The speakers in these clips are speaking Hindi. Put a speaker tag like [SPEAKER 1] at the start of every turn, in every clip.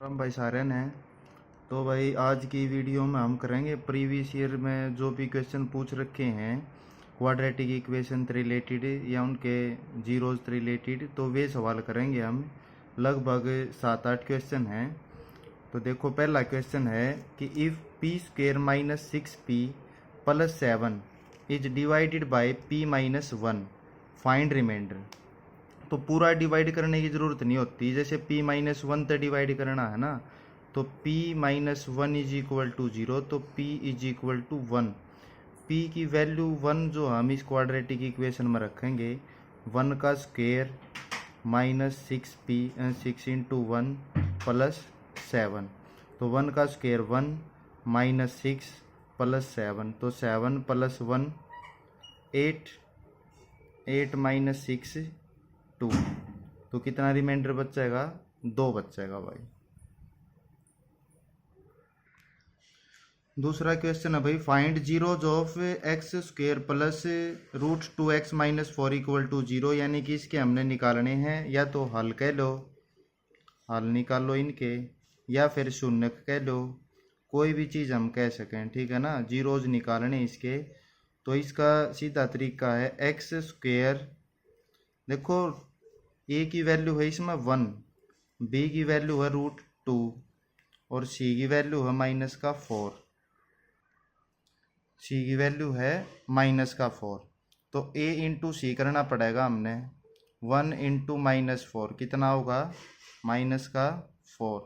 [SPEAKER 1] हम भाई सारन हैं। तो भाई आज की वीडियो में हम करेंगे प्रीवियस ईयर में जो भी क्वेश्चन पूछ रखे हैं क्वाड्रेटिक इक्वेशन से रिलेटेड या उनके जीरोज से रिलेटेड, तो वे सवाल करेंगे हम। लगभग 7-8 क्वेश्चन हैं। तो देखो, पहला क्वेश्चन है कि if p square minus 6p plus 7 is divided by p minus 1 find remainder. तो पूरा डिवाइड करने की ज़रूरत नहीं होती, जैसे p माइनस 1 तक डिवाइड करना है ना, तो p minus 1 is equal to 0, तो p is equal to 1। p की वैल्यू 1 जो हम इस क्वाड्रेटिक इक्वेशन में रखेंगे, 1 का स्क्वेयर माइनस 6 इंटू 1 प्लस 7। तो 1 का स्क्वेयर 1 माइनस 6 प्लस 7, तो 7 प्लस 1 8, 8 माइनस 6 2। तो कितना रिमाइंडर बच जाएगा? 2 बच जाएगा भाई। दूसरा क्वेश्चन है भाई, find zeros of x square plus root 2x minus 4 equal to 0। यानी कि इसके हमने निकालने हैं, या तो हल कह लो, हल निकाल लो इनके, या फिर शून्य कह लो, कोई भी चीज़ हम कह सकें, ठीक है ना। जीरोज निकालने इसके, तो इसका सीधा तरीका है एक्स स्क्वेयर। देखो, ए की वैल्यू है इसमें 1, बी की वैल्यू है रूट 2 और सी की वैल्यू है माइनस का 4। सी की वैल्यू है माइनस का 4, तो ए इंटू सी करना पड़ेगा हमने। 1 इंटू माइनस 4 कितना होगा? माइनस का 4।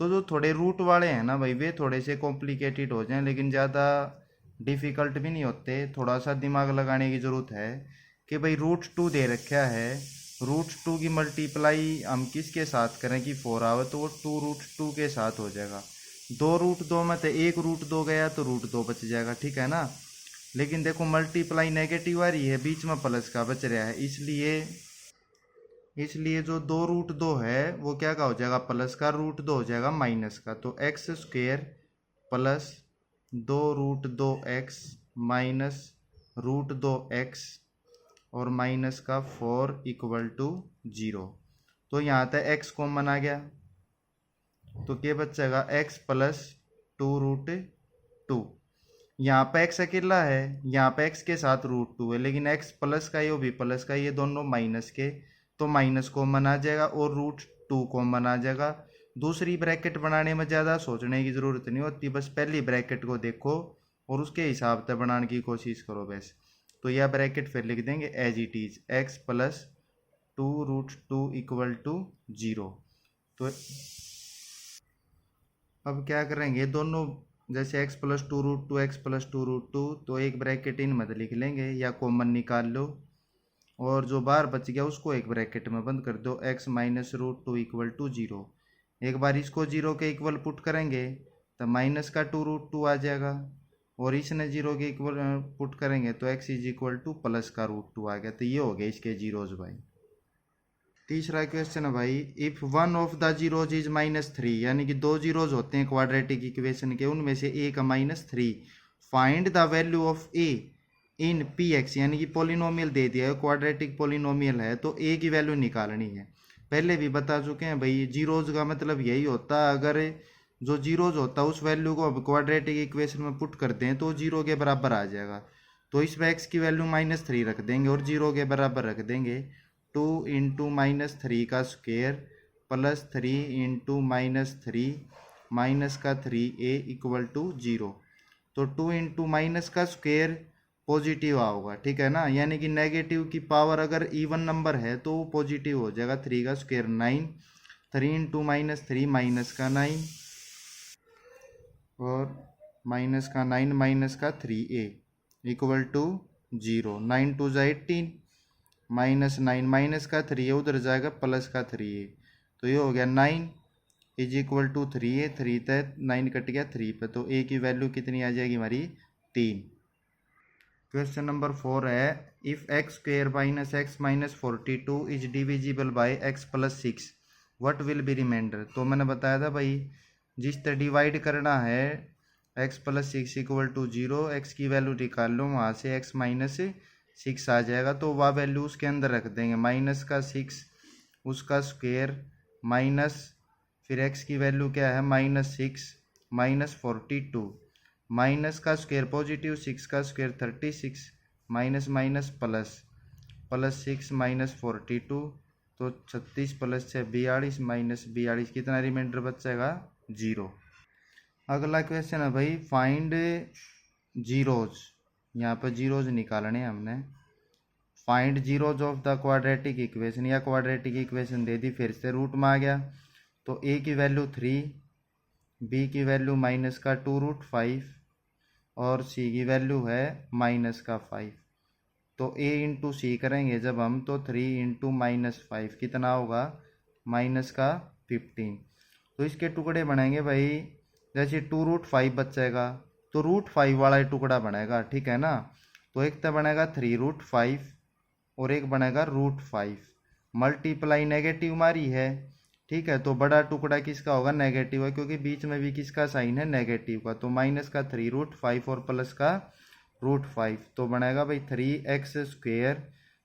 [SPEAKER 1] तो जो थोड़े रूट वाले हैं ना भाई, वे थोड़े से कॉम्प्लिकेटेड हो जाएं, लेकिन ज़्यादा डिफ़िकल्ट भी नहीं होते। थोड़ा सा दिमाग लगाने की ज़रूरत है कि भाई रूट 2 दे रखा है, रूट 2 की मल्टीप्लाई हम किसके साथ करें कि 4 आवे, तो वो 2 रूट 2 के साथ हो जाएगा। 2 रूट 2 में तो एक रूट 2 गया, तो रूट 2 बच जाएगा, ठीक है ना। लेकिन देखो, मल्टीप्लाई नेगेटिव आ रही है, बीच में प्लस का बच रहा है, इसलिए जो 2 रूट 2 है वो क्या का हो जाएगा? प्लस का। रूट 2 हो जाएगा माइनस का। तो x square plus 2 root 2x minus root 2x और माइनस का 4 इक्वल टू 0। तो यहाँ तक x कॉमन आ गया, तो क्या बचेगा? x plus 2 root 2। यहाँ पे x अकेला है, यहाँ पे x के साथ रूट 2 है, लेकिन x प्लस का, ये भी प्लस का, ये दोनों माइनस के, तो माइनस कॉमन आ जाएगा और रूट 2 कॉमन आ जाएगा। दूसरी ब्रैकेट बनाने में ज़्यादा सोचने की ज़रूरत नहीं होती, बस पहली ब्रैकेट को देखो और उसके हिसाब से बनाने की कोशिश करो बस। तो यह ब्रैकेट फिर लिख देंगे as it is, x plus 2 root 2 equal to 0। तो अब क्या करेंगे, दोनों जैसे x plus 2 root 2 x plus 2 root 2, तो एक ब्रैकेट इन मत लिख लेंगे या कॉमन निकाल लो, और जो बाहर बच गया उसको एक ब्रैकेट में बंद कर दो। x minus root 2 equal to 0। एक बार इसको 0 के इक्वल पुट करेंगे तो माइनस का 2 रूट 2 आ जाएगा, और इसने 0 के इक्वल पुट करेंगे तो x is equal two plus का रूट 2 आ गया। तो ये हो गया इसके जीरोज भाई। तीसरा क्वेश्चन है भाई, if one of the zeros is minus 3, यानी कि 2 जीरोज होते हैं क्वाड्रेटिक इक्वेशन के, उनमें से ए का minus 3। Find the value of A in P x, यानी कि पोलिनोमियल दे दिया है, क्वाड्रेटिक पोलिनोमियल है, तो ए की वैल्यू निकालनी है। पहले भी बता चुके हैं भाई, जीरोज का मतलब यही होता है, अगर जो जीरोज होता है उस वैल्यू को अब क्वाड्रेटिक इक्वेशन में पुट करते हैं तो जीरो के बराबर आ जाएगा। तो इसमें एक्स की वैल्यू माइनस 3 रख देंगे और जीरो के बराबर रख देंगे 2 इंटू माइनस 3 का square plus 3 into minus 3 minus का 3a इक्वल टू 0। तो 2 इंटू माइनस का स्क्वेयर पॉजिटिव आओगा, ठीक है ना। यानी कि नेगेटिव की पावर अगर इवन नंबर है तो वो पॉजिटिव हो जाएगा। 3 का स्क्वेयर 9, 3 इंटू माइनस 3 माइनस का 9 और माइनस का 9 माइनस का 3a इक्वल टू 0। 9 टू जा 18, माइनस 9 माइनस का 3 है, उधर जाएगा प्लस का 3a, तो ये हो गया 9 इज इक्वल टू 3a। 3 तक 9 कट गया 3 पे, तो a की वैल्यू कितनी आ जाएगी हमारी? 3। क्वेश्चन नंबर 4 है, if x square minus x minus 42 is divisible by x plus 6, what will be remainder. तो मैंने बताया था भाई, जिस तरह डिवाइड करना है x plus 6 equal to 0, x की वैल्यू निकाल लो, वहाँ से एक्स माइनस 6 आ जाएगा, तो वह वैल्यू उसके अंदर रख देंगे। माइनस का 6 उसका स्क्वेयर माइनस फिर x की वैल्यू क्या है -6 -42, माइनस का स्क्वायर पॉजिटिव 6 का स्क्वायर 36, माइनस माइनस प्लस, +6 -42, तो 36 + 6 42, -42 कितना रिमाइंडर बचेगा 0। अगला क्वेश्चन है भाई फाइंड जीरोज, यहाँ पर जीरोज निकालने हैं हमने। Find zeros of the quadratic equation, या क्वाड्रेटिक इक्वेशन दे दी, फिर से रूट में आ गया। तो a की वैल्यू 3, b की वैल्यू -2√5 और c की वैल्यू है -5। तो a इंटू सी करेंगे जब हम, तो 3 इंटू -5 कितना होगा -15। तो इसके टुकड़े बनेंगे भाई, जैसे 2√5 बचेगा तो √5 वाला ही टुकड़ा बनेगा, ठीक है ना। तो एक तो बनेगा 3√5 और एक बनेगा √5, मल्टीप्लाई नेगेटिव मारी है, ठीक है। तो बड़ा टुकड़ा किसका होगा, नेगेटिव है, क्योंकि बीच में भी किसका साइन है, नेगेटिव का। तो माइनस का 3√5 और प्लस का √5, तो बनेगा भाई 3x²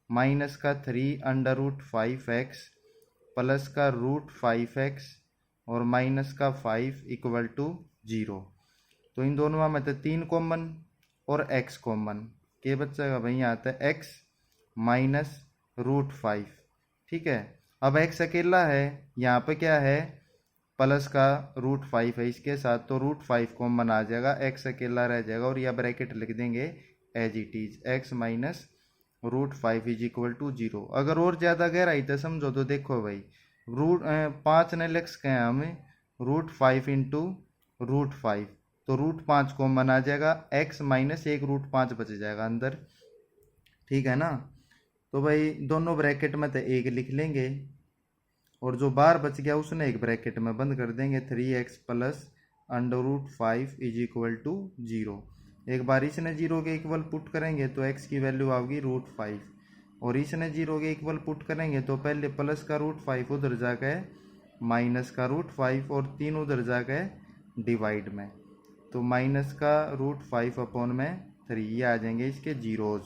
[SPEAKER 1] माइनस का 3√5x प्लस का √5x और माइनस का 5 = 0। तो इन दोनों में तो 3 कॉमन और x कॉमन, के बचेगा भाई यहाँ आता है x -√5, ठीक है। अब x अकेला है, यहाँ पे क्या है प्लस का √5 है इसके साथ, तो √5 कॉमन आ जाएगा, x अकेला रह जाएगा और यह ब्रैकेट लिख देंगे एज इट इज, x -√5 = 0। अगर और ज़्यादा गहराई तो समझो तो देखो भाई, 5 ने लिख के हमें √5 इंटू √5, तो √5 कॉमन आ जाएगा, x -1 √5 बच जाएगा अंदर, ठीक है ना। तो भाई दोनों ब्रैकेट में तो एक लिख लेंगे और जो बाहर बच गया उसने एक ब्रैकेट में बंद कर देंगे, 3x + √5 = 0। एक बार इसने 0 के इक्वल पुट करेंगे तो x की वैल्यू आओगी √5, और इसने 0 के इक्वल पुट करेंगे तो पहले प्लस का √5 उधर जाके माइनस का √5 और 3 उधर जाके डिवाइड में, तो माइनस का √5 अपॉन में 3, ये आ जाएंगे इसके जीरोज।